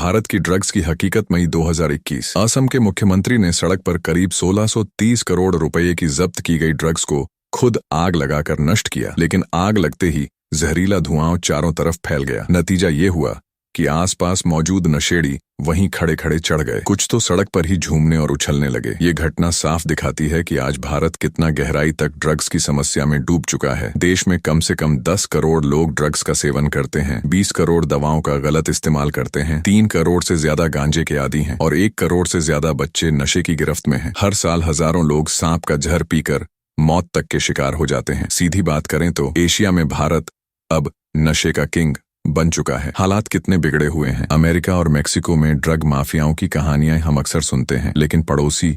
भारत की ड्रग्स की हकीकत मई 2021। असम के मुख्यमंत्री ने सड़क पर करीब 1630 करोड़ रुपए की जब्त की गई ड्रग्स को खुद आग लगाकर नष्ट किया, लेकिन आग लगते ही जहरीला धुआं चारों तरफ फैल गया। नतीजा ये हुआ कि आसपास मौजूद नशेड़ी वहीं खड़े खड़े चढ़ गए, कुछ तो सड़क पर ही झूमने और उछलने लगे। ये घटना साफ दिखाती है कि आज भारत कितना गहराई तक ड्रग्स की समस्या में डूब चुका है। देश में कम से कम 10 करोड़ लोग ड्रग्स का सेवन करते हैं, 20 करोड़ दवाओं का गलत इस्तेमाल करते हैं, 3 करोड़ से ज्यादा गांजे के आदी हैं और 1 करोड़ से ज्यादा बच्चे नशे की गिरफ्त में हैं। हर साल हजारों लोग सांप का जहर पीकर मौत तक के शिकार हो जाते हैं। सीधी बात करें तो एशिया में भारत अब नशे का किंग बन चुका है। हालात कितने बिगड़े हुए हैं। अमेरिका और मेक्सिको में ड्रग माफियाओं की कहानियां हम अक्सर सुनते हैं, लेकिन पड़ोसी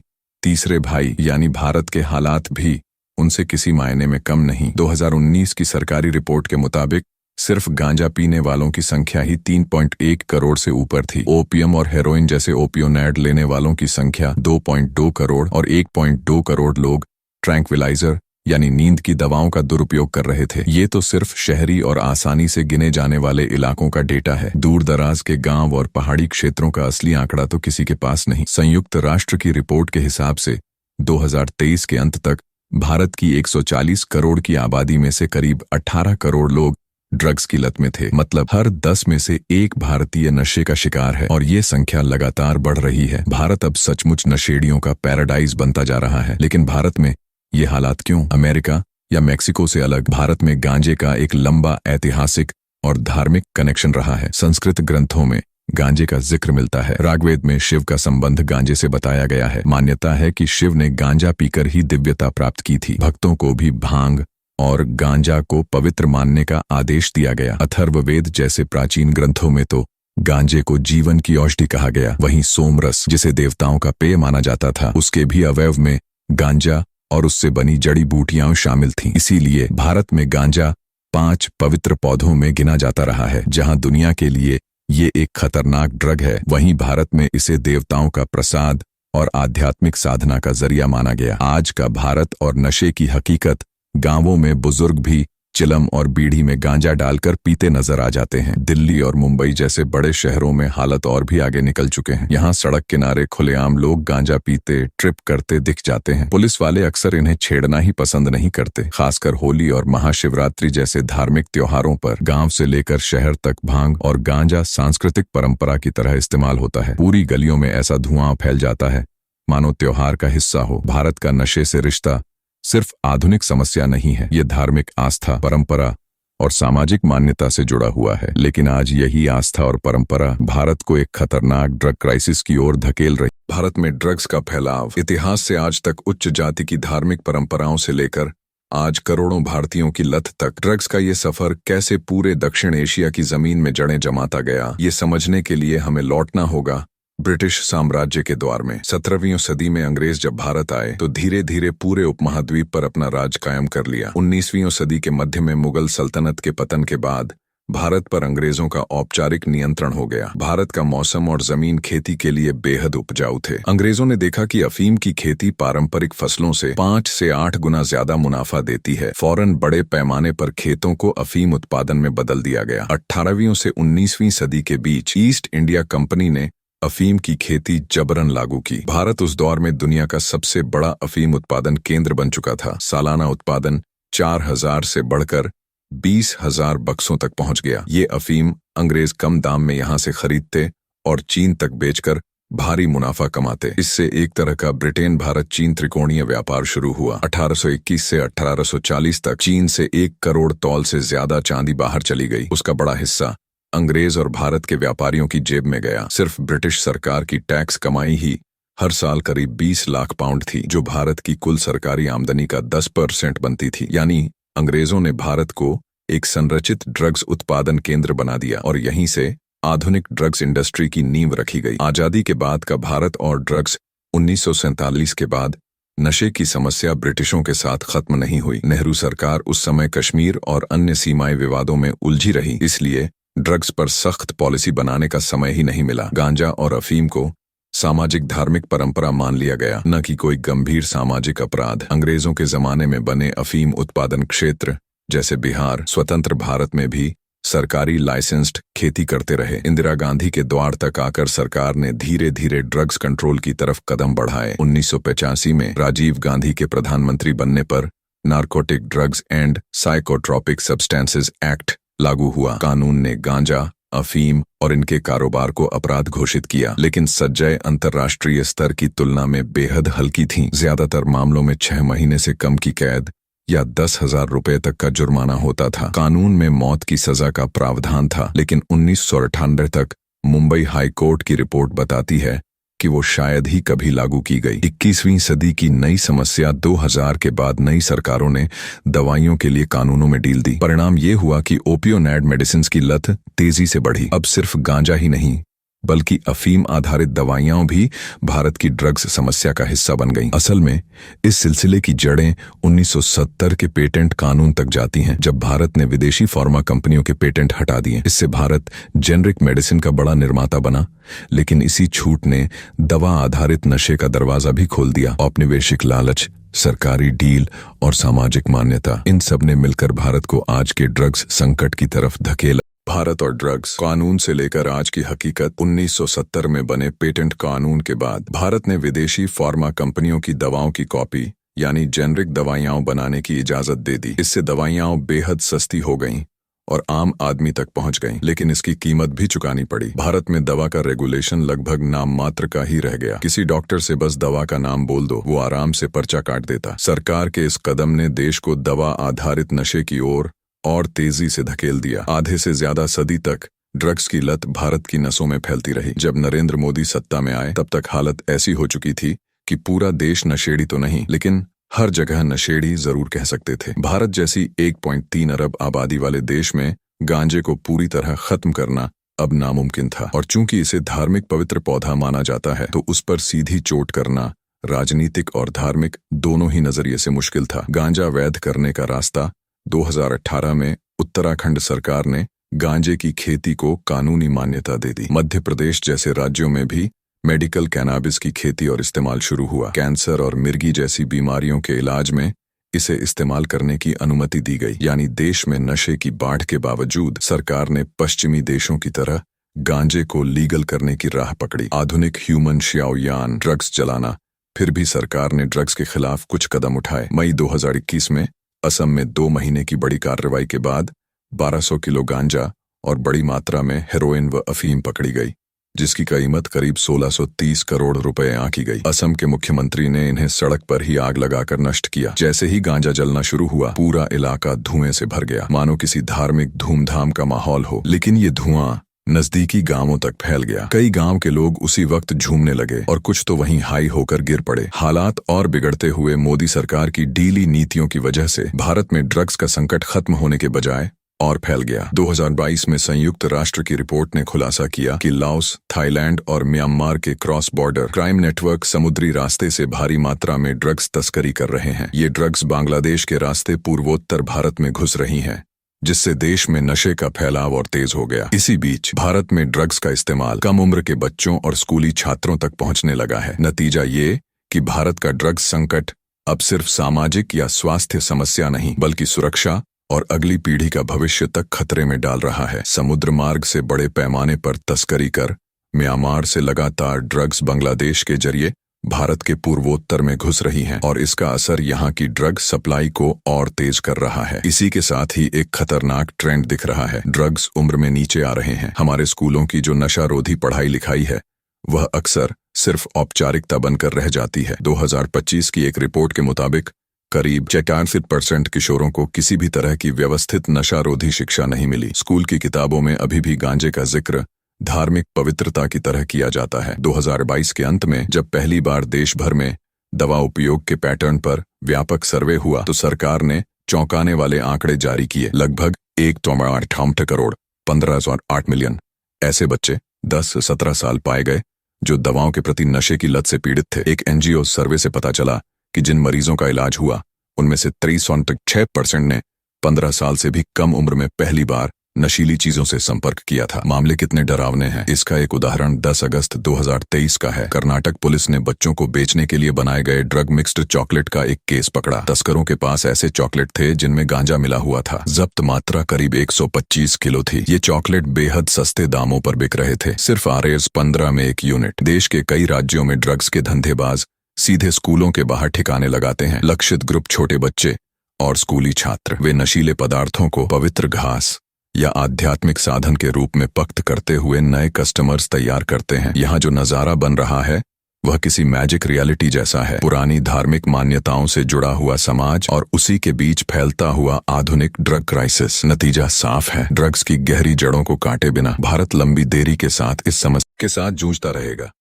तीसरे भाई यानी भारत के हालात भी उनसे किसी मायने में कम नहीं। 2019 की सरकारी रिपोर्ट के मुताबिक सिर्फ गांजा पीने वालों की संख्या ही 3.1 करोड़ से ऊपर थी। ओपियम और हेरोइन जैसे ओपियोनेड लेने वालों की संख्या 2.2 करोड़ और 1.2 करोड़ लोग ट्रैंक्विलाइजर यानी नींद की दवाओं का दुरुपयोग कर रहे थे। ये तो सिर्फ शहरी और आसानी से गिने जाने वाले इलाकों का डेटा है। दूर दराज के गांव और पहाड़ी क्षेत्रों का असली आंकड़ा तो किसी के पास नहीं। संयुक्त राष्ट्र की रिपोर्ट के हिसाब से 2023 के अंत तक भारत की 140 करोड़ की आबादी में से करीब 18 करोड़ लोग ड्रग्स की लत में थे। मतलब हर 10 में से 1 भारतीय नशे का शिकार है और ये संख्या लगातार बढ़ रही है। भारत अब सचमुच नशेड़ियों का पैराडाइज बनता जा रहा है। लेकिन भारत में ये हालात क्यों? अमेरिका या मेक्सिको से अलग भारत में गांजे का एक लंबा ऐतिहासिक और धार्मिक कनेक्शन रहा है। संस्कृत ग्रंथों में गांजे का जिक्र मिलता है। ऋग्वेद में शिव का संबंध गांजे से बताया गया है। मान्यता है कि शिव ने गांजा पीकर ही दिव्यता प्राप्त की थी। भक्तों को भी भांग और गांजा को पवित्र मानने का आदेश दिया गया। अथर्ववेद जैसे प्राचीन ग्रंथों में तो गांजे को जीवन की औषधि कहा गया। वहीं सोमरस, जिसे देवताओं का पेय माना जाता था, उसके भी अवयव में गांजा और उससे बनी जड़ी बूटियां शामिल थीं। इसीलिए भारत में गांजा 5 पवित्र पौधों में गिना जाता रहा है। जहां दुनिया के लिए ये एक खतरनाक ड्रग है, वहीं भारत में इसे देवताओं का प्रसाद और आध्यात्मिक साधना का जरिया माना गया। आज का भारत और नशे की हकीकत, गांवों में बुजुर्ग भी चिलम और बीड़ी में गांजा डालकर पीते नजर आ जाते हैं। दिल्ली और मुंबई जैसे बड़े शहरों में हालत और भी आगे निकल चुके हैं। यहाँ सड़क किनारे खुलेआम लोग गांजा पीते, ट्रिप करते दिख जाते हैं। पुलिस वाले अक्सर इन्हें छेड़ना ही पसंद नहीं करते। खासकर होली और महाशिवरात्रि जैसे धार्मिक त्योहारों पर गांव से लेकर शहर तक भांग और गांजा सांस्कृतिक परंपरा की तरह इस्तेमाल होता है। पूरी गलियों में ऐसा धुआं फैल जाता है मानो त्योहार का हिस्सा हो। भारत का नशे से रिश्ता सिर्फ आधुनिक समस्या नहीं है, ये धार्मिक आस्था, परंपरा और सामाजिक मान्यता से जुड़ा हुआ है। लेकिन आज यही आस्था और परंपरा भारत को एक खतरनाक ड्रग क्राइसिस की ओर धकेल रही। भारत में ड्रग्स का फैलाव इतिहास से आज तक उच्च जाति की धार्मिक परंपराओं से लेकर आज करोड़ों भारतीयों की लत तक, ड्रग्स का ये सफर कैसे पूरे दक्षिण एशिया की जमीन में जड़ें जमाता गया, ये समझने के लिए हमें लौटना होगा ब्रिटिश साम्राज्य के द्वार में। 17वीं सदी में अंग्रेज जब भारत आए तो धीरे धीरे पूरे उपमहाद्वीप पर अपना राज कायम कर लिया। 19वीं सदी के मध्य में मुगल सल्तनत के पतन के बाद भारत पर अंग्रेजों का औपचारिक नियंत्रण हो गया। भारत का मौसम और जमीन खेती के लिए बेहद उपजाऊ थे। अंग्रेजों ने देखा कि अफीम की खेती पारंपरिक फसलों से 5 से 8 गुना ज्यादा मुनाफा देती है। फौरन बड़े पैमाने पर खेतों को अफीम उत्पादन में बदल दिया गया। 18वीं से 19वीं सदी के बीच ईस्ट इंडिया कंपनी ने अफीम की खेती जबरन लागू की। भारत उस दौर में दुनिया का सबसे बड़ा अफीम उत्पादन केंद्र बन चुका था। सालाना उत्पादन 4000 से बढ़कर 20,000 बक्सों तक पहुंच गया। ये अफीम अंग्रेज कम दाम में यहां से खरीदते और चीन तक बेचकर भारी मुनाफा कमाते। इससे एक तरह का ब्रिटेन भारत चीन त्रिकोणीय व्यापार शुरू हुआ। 1821 से 1840 तक चीन से 1 करोड़ तौल से ज्यादा चांदी बाहर चली गई। उसका बड़ा हिस्सा अंग्रेज और भारत के व्यापारियों की जेब में गया। सिर्फ ब्रिटिश सरकार की टैक्स कमाई ही हर साल करीब 20 लाख पाउंड थी, जो भारत की कुल सरकारी आमदनी का 10% बनती थी। यानी अंग्रेजों ने भारत को एक संरचित ड्रग्स उत्पादन केंद्र बना दिया और यहीं से आधुनिक ड्रग्स इंडस्ट्री की नींव रखी गई। आजादी के बाद का भारत और ड्रग्स 1947 के बाद नशे की समस्या ब्रिटिशों के साथ खत्म नहीं हुई। नेहरू सरकार उस समय कश्मीर और अन्य सीमाई विवादों में उलझी रही, इसलिए ड्रग्स पर सख्त पॉलिसी बनाने का समय ही नहीं मिला। गांजा और अफीम को सामाजिक धार्मिक परंपरा मान लिया गया, न कि कोई गंभीर सामाजिक अपराध। अंग्रेजों के जमाने में बने अफीम उत्पादन क्षेत्र जैसे बिहार, स्वतंत्र भारत में भी सरकारी लाइसेंस्ड खेती करते रहे। इंदिरा गांधी के द्वार तक आकर सरकार ने धीरे धीरे ड्रग्स कंट्रोल की तरफ कदम बढ़ाए। 1985 में राजीव गांधी के प्रधानमंत्री बनने पर narcotic drugs and psychotropic substances act लागू हुआ। कानून ने गांजा, अफीम और इनके कारोबार को अपराध घोषित किया, लेकिन सजाएं अंतर्राष्ट्रीय स्तर की तुलना में बेहद हल्की थीं। ज्यादातर मामलों में 6 महीने से कम की कैद या 10,000 रुपए तक का जुर्माना होता था। कानून में मौत की सजा का प्रावधान था, लेकिन 1998 तक मुंबई हाई कोर्ट की रिपोर्ट बताती है कि वो शायद ही कभी लागू की गई। 21वीं सदी की नई समस्या 2000 के बाद नई सरकारों ने दवाइयों के लिए कानूनों में ढील दी। परिणाम ये हुआ कि ओपियोइड मेडिसिन की लत तेजी से बढ़ी। अब सिर्फ गांजा ही नहीं बल्कि अफीम आधारित दवाइयां भी भारत की ड्रग्स समस्या का हिस्सा बन गईं। असल में इस सिलसिले की जड़ें 1970 के पेटेंट कानून तक जाती हैं, जब भारत ने विदेशी फार्मा कंपनियों के पेटेंट हटा दिए। इससे भारत जेनरिक मेडिसिन का बड़ा निर्माता बना, लेकिन इसी छूट ने दवा आधारित नशे का दरवाजा भी खोल दिया। औपनिवेशिक लालच, सरकारी डील और सामाजिक मान्यता, इन सब ने मिलकर भारत को आज के ड्रग्स संकट की तरफ धकेला। भारत और ड्रग्स कानून से लेकर आज की हकीकत। 1970 में बने पेटेंट कानून के बाद भारत ने विदेशी फार्मा कंपनियों की दवाओं की कॉपी यानी जेनरिक दवाइयां बनाने की इजाजत दे दी। इससे दवाइयां बेहद सस्ती हो गईं और आम आदमी तक पहुंच गईं, लेकिन इसकी कीमत भी चुकानी पड़ी। भारत में दवा का रेगुलेशन लगभग नाम मात्र का ही रह गया। किसी डॉक्टर से बस दवा का नाम बोल दो, वो आराम से पर्चा काट देता। सरकार के इस कदम ने देश को दवा आधारित नशे की ओर और तेजी से धकेल दिया। आधे से ज्यादा सदी तक ड्रग्स की लत भारत की नसों में फैलती रही। जब नरेंद्र मोदी सत्ता में आए, तब तक हालत ऐसी हो चुकी थी कि पूरा देश नशेड़ी तो नहीं, लेकिन हर जगह नशेड़ी जरूर कह सकते थे। भारत जैसी 1.3 अरब आबादी वाले देश में गांजे को पूरी तरह खत्म करना अब नामुमकिन था, और चूंकि इसे धार्मिक पवित्र पौधा माना जाता है, तो उस पर सीधी चोट करना राजनीतिक और धार्मिक दोनों ही नजरिए से मुश्किल था। गांजा वैध करने का रास्ता 2018 में उत्तराखंड सरकार ने गांजे की खेती को कानूनी मान्यता दे दी। मध्य प्रदेश जैसे राज्यों में भी मेडिकल कैनाबिस की खेती और इस्तेमाल शुरू हुआ। कैंसर और मिर्गी जैसी बीमारियों के इलाज में इसे इस्तेमाल करने की अनुमति दी गई। यानी देश में नशे की बाढ़ के बावजूद सरकार ने पश्चिमी देशों की तरह गांजे को लीगल करने की राह पकड़ी। आधुनिक ह्यूमन शाओयान ड्रग्स चलाना, फिर भी सरकार ने ड्रग्स के खिलाफ कुछ कदम उठाए। मई 2021 में असम में 2 महीने की बड़ी कार्रवाई के बाद 1200 किलो गांजा और बड़ी मात्रा में हेरोइन व अफीम पकड़ी गई, जिसकी कीमत करीब 1630 करोड़ रुपए आंकी गई। असम के मुख्यमंत्री ने इन्हें सड़क पर ही आग लगाकर नष्ट किया। जैसे ही गांजा जलना शुरू हुआ, पूरा इलाका धुएं से भर गया, मानो किसी धार्मिक धूमधाम का माहौल हो। लेकिन ये धुआं नजदीकी गांवों तक फैल गया। कई गांव के लोग उसी वक्त झूमने लगे और कुछ तो वहीं हाई होकर गिर पड़े। हालात और बिगड़ते हुए मोदी सरकार की ढीली नीतियों की वजह से भारत में ड्रग्स का संकट खत्म होने के बजाय और फैल गया। 2022 में संयुक्त राष्ट्र की रिपोर्ट ने खुलासा किया कि लाओस, थाईलैंड और म्यांमार के क्रॉस बॉर्डर क्राइम नेटवर्क समुद्री रास्ते से भारी मात्रा में ड्रग्स तस्करी कर रहे हैं। ये ड्रग्स बांग्लादेश के रास्ते पूर्वोत्तर भारत में घुस रही हैं, जिससे देश में नशे का फैलाव और तेज हो गया। इसी बीच भारत में ड्रग्स का इस्तेमाल कम उम्र के बच्चों और स्कूली छात्रों तक पहुंचने लगा है। नतीजा ये कि भारत का ड्रग्स संकट अब सिर्फ सामाजिक या स्वास्थ्य समस्या नहीं, बल्कि सुरक्षा और अगली पीढ़ी का भविष्य तक खतरे में डाल रहा है। समुद्र मार्ग से बड़े पैमाने पर तस्करी कर म्यांमार से लगातार ड्रग्स बांग्लादेश के जरिए भारत के पूर्वोत्तर में घुस रही हैं, और इसका असर यहाँ की ड्रग सप्लाई को और तेज कर रहा है। इसी के साथ ही एक खतरनाक ट्रेंड दिख रहा है। ड्रग्स उम्र में नीचे आ रहे हैं। हमारे स्कूलों की जो नशारोधी पढ़ाई लिखाई है, वह अक्सर सिर्फ औपचारिकता बनकर रह जाती है। 2025 की एक रिपोर्ट के मुताबिक करीब 86% किशोरों को किसी भी तरह की व्यवस्थित नशारोधी शिक्षा नहीं मिली। स्कूल की किताबों में अभी भी गांजे का जिक्र धार्मिक पवित्रता की तरह किया जाता है। 2022 के अंत में जब पहली बार देश भर में दवा उपयोग के पैटर्न पर व्यापक सर्वे हुआ, तो सरकार ने चौंकाने वाले आंकड़े जारी किए। लगभग 1.68 करोड़ 15,8 मिलियन ऐसे बच्चे 10 से 17 साल पाए गए जो दवाओं के प्रति नशे की लत से पीड़ित थे। एक NGO सर्वे से पता चला कि जिन मरीजों का इलाज हुआ, उनमें से 63% ने 15 साल से भी कम उम्र में पहली बार नशीली चीजों से संपर्क किया था। मामले कितने डरावने हैं, इसका एक उदाहरण 10 अगस्त 2023 का है। कर्नाटक पुलिस ने बच्चों को बेचने के लिए बनाए गए ड्रग मिक्स्ड चॉकलेट का एक केस पकड़ा। तस्करों के पास ऐसे चॉकलेट थे जिनमें गांजा मिला हुआ था। जब्त मात्रा करीब 125 किलो थी। ये चॉकलेट बेहद सस्ते दामों पर बिक रहे थे, सिर्फ Rs 15 में एक यूनिट। देश के कई राज्यों में ड्रग्स के धंधेबाज सीधे स्कूलों के बाहर ठिकाने लगाते हैं। लक्षित ग्रुप छोटे बच्चे और स्कूली छात्र। वे नशीले पदार्थों को पवित्र घास या आध्यात्मिक साधन के रूप में पक्त करते हुए नए कस्टमर्स तैयार करते हैं। यहाँ जो नजारा बन रहा है वह किसी मैजिक रियलिटी जैसा है। पुरानी धार्मिक मान्यताओं से जुड़ा हुआ समाज और उसी के बीच फैलता हुआ आधुनिक ड्रग क्राइसिस। नतीजा साफ है, ड्रग्स की गहरी जड़ों को काटे बिना भारत लंबी देरी के साथ इस समस्या के साथ जूझता रहेगा।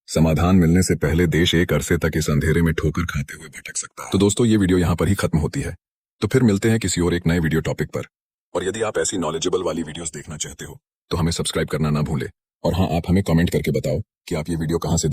समाधान मिलने से पहले देश एक अरसे तक इस अंधेरे में ठोकर खाते हुए भटक सकता है। तो दोस्तों, ये वीडियो यहाँ पर ही खत्म होती है। तो फिर मिलते हैं किसी और एक नए वीडियो टॉपिक पर। और यदि आप ऐसी नॉलेजेबल वाली वीडियोस देखना चाहते हो तो हमें सब्सक्राइब करना ना भूलें। और हाँ, आप हमें कमेंट करके बताओ कि आप ये वीडियो कहाँ से